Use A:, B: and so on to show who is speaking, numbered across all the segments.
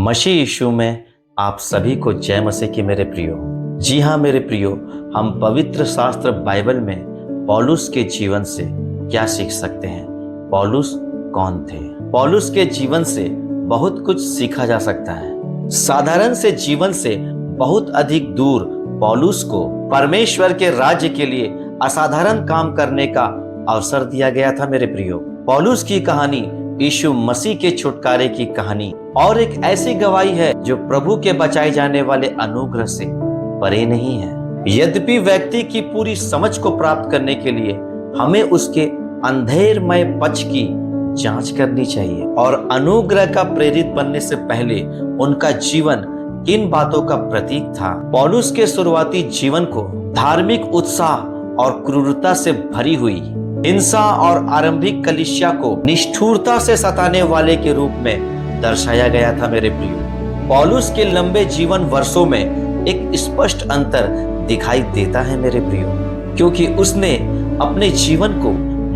A: मसीह यीशु में आप सभी को जय मसीह की मेरे प्रियो। जी हाँ मेरे प्रियो, हम पवित्र शास्त्र बाइबल में पौलुस के जीवन से क्या सीख सकते हैं। पौलुस कौन थे? पौलुस के जीवन से बहुत कुछ सीखा जा सकता है। साधारण से जीवन से बहुत अधिक दूर पौलुस को परमेश्वर के राज्य के लिए असाधारण काम करने का अवसर दिया गया था मेरे प्रियो। पौलुस की कहानी यीशु मसीह के छुटकारे की कहानी और एक ऐसी गवाही है जो प्रभु के बचाए जाने वाले अनुग्रह से परे नहीं है। यद्यपि व्यक्ति की पूरी समझ को प्राप्त करने के लिए हमें उसके अंधेरमय पक्ष की जांच करनी चाहिए और अनुग्रह का प्रेरित बनने से पहले उनका जीवन किन बातों का प्रतीक था। पौलुस के शुरुआती जीवन को धार्मिक उत्साह और क्रूरता से भरी हुई हिंसा और आरंभिक कलीसिया को निष्ठुरता से सताने वाले के रूप में दर्शाया गया था मेरे प्रियो। पौलुस के लंबे जीवन वर्षों में एक स्पष्ट अंतर दिखाई देता है मेरे प्रियो, क्योंकि उसने अपने जीवन को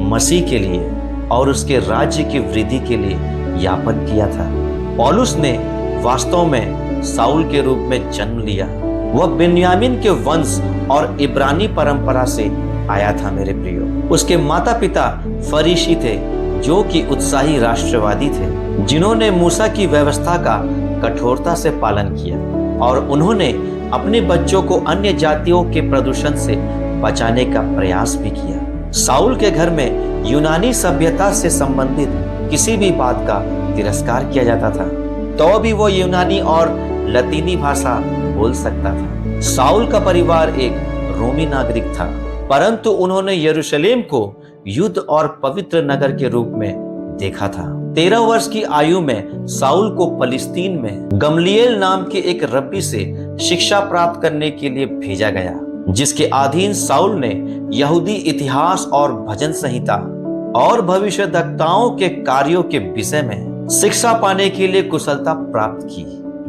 A: मसीह के लिए और उसके राज्य की वृद्धि के लिए यापन किया था। पौलुस ने वास्तव में साउल के रूप में जन्म लिया। वह बिन्यामीन के वंश और इब्रानी परंपरा से आया था मेरे प्रियो। उसके माता पिता फरीसी थे जो कि उत्साही राष्ट्रवादी थे, जिन्होंने मूसा की व्यवस्था का कठोरता से पालन किया और उन्होंने अपने बच्चों को अन्य जातियों के प्रदूषण से बचाने का प्रयास भी किया। साउल के घर में यूनानी सभ्यता से संबंधित किसी भी बात का तिरस्कार किया जाता था, तो भी वो यूनानी और लतीनी भाषा बोल सकता था। साउल का परिवार एक रोमी नागरिक था, परंतु उन्होंने यरूशलेम को युद्ध और पवित्र नगर के रूप में देखा था। 13 वर्ष की आयु में साउल को फलिस्तीन में गमलीएल नाम के एक रब्बी से शिक्षा प्राप्त करने के लिए भेजा गया, जिसके अधीन साउल ने यहूदी इतिहास और भजन संहिता और भविष्यद्वक्ताओं के कार्यों के विषय में शिक्षा पाने के लिए कुशलता प्राप्त की।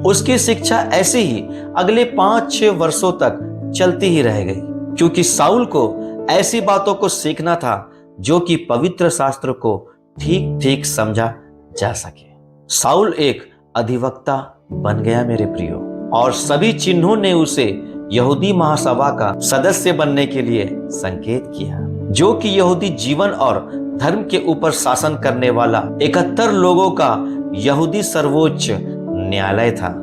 A: उसकी शिक्षा ऐसे ही अगले 5-6 वर्षों तक चलती ही रह गई, क्योंकि साउल को ऐसी बातों को सीखना था जो कि पवित्र शास्त्र को ठीक ठीक समझा जा सके। साउल एक अधिवक्ता बन गया मेरे प्रियो, और सभी चिन्हों ने उसे यहूदी महासभा का सदस्य बनने के लिए संकेत किया, जो कि यहूदी जीवन और धर्म के ऊपर शासन करने वाला 71 लोगों का यहूदी सर्वोच्च न्यायालय था।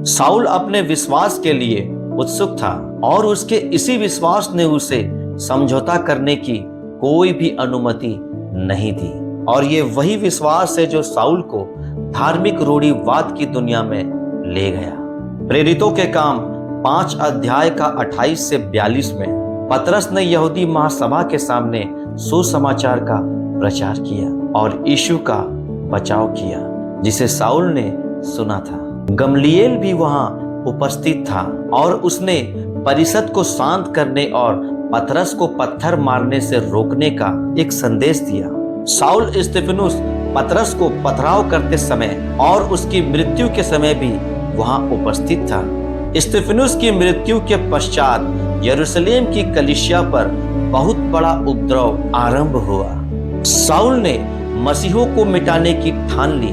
A: साउल अपने विश्वास के लिए उत्सुक था और उसके इसी विश्वास ने उसे समझौता करने की कोई भी अनुमति नहीं दी, और ये वही विश्वास है जो साउल को धार्मिक रूढ़िवाद की दुनिया में ले गया। प्रेरितों के काम 5 अध्याय का 28 से 42 में पतरस ने यहूदी महासभा के सामने सुसमाचार का प्रचार किया और यीशु का बचाव किया, जिसे साउल ने सुना था। गमलीएल भी वहां उपस्थित था और उसने परिषद को शांत करने और पतरस को पत्थर मारने से रोकने का एक संदेश दिया। साउल स्तिफनुस पतरस को पथराव करते समय और उसकी मृत्यु के समय भी वहां उपस्थित था। स्तिफनुस की मृत्यु के पश्चात यरूशलेम की कलीसिया पर बहुत बड़ा उपद्रव आरंभ हुआ। साउल ने मसीहों को मिटाने की ठान ली,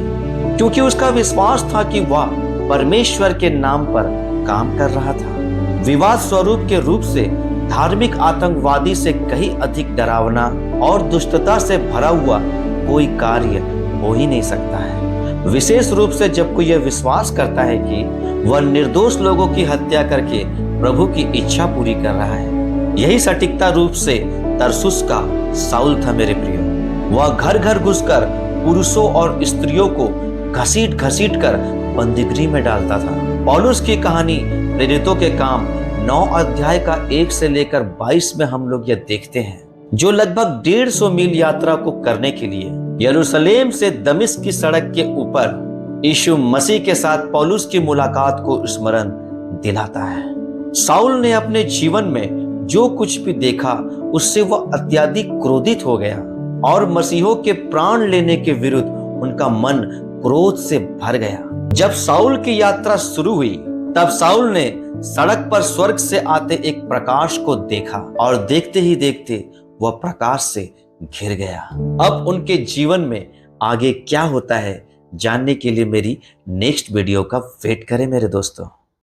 A: क्योंकि उसका विश्वास था कि वह परमेश्वर के नाम पर काम कर रहा था। विवाद स्वरूप के रूप से धार्मिक आतंकवादी से कहीं अधिक डरावना और दुष्टता से भरा हुआ कोई कार्य हो ही नहीं सकता है, विशेष रूप से जब कोई यह विश्वास करता है कि वह निर्दोष लोगों की हत्या करके प्रभु की इच्छा पूरी कर रहा है। यही सटीकता रूप से तरसुस का साउल था मेरे प्रियो। वह घर घर घुसकर पुरुषों और स्त्रियों को घसीट घसीट कर बंदीगृह में डालता था। पौलुस की कहानी प्रेरितों के काम 9 अध्याय का 1 से लेकर 22 में हम लोग यह देखते हैं, जो लगभग 150 मील यात्रा को करने के लिए यरूशलेम से दमिश्क की सड़क के ऊपर यीशु मसीह के साथ पौलुस की मुलाकात को स्मरण दिलाता है। साउल ने अपने जीवन में जो कुछ भी देखा उससे वह अत्यधिक क्रोधित हो गया और मसीहों के प्राण लेने के विरुद्ध उनका मन क्रोध से भर गया। जब साउल की यात्रा शुरू हुई तब साउल ने सड़क पर स्वर्ग से आते एक प्रकाश को देखा और देखते ही देखते वह प्रकाश से घिर गया। अब उनके जीवन में आगे क्या होता है जानने के लिए मेरी नेक्स्ट वीडियो का वेट करें मेरे दोस्तों।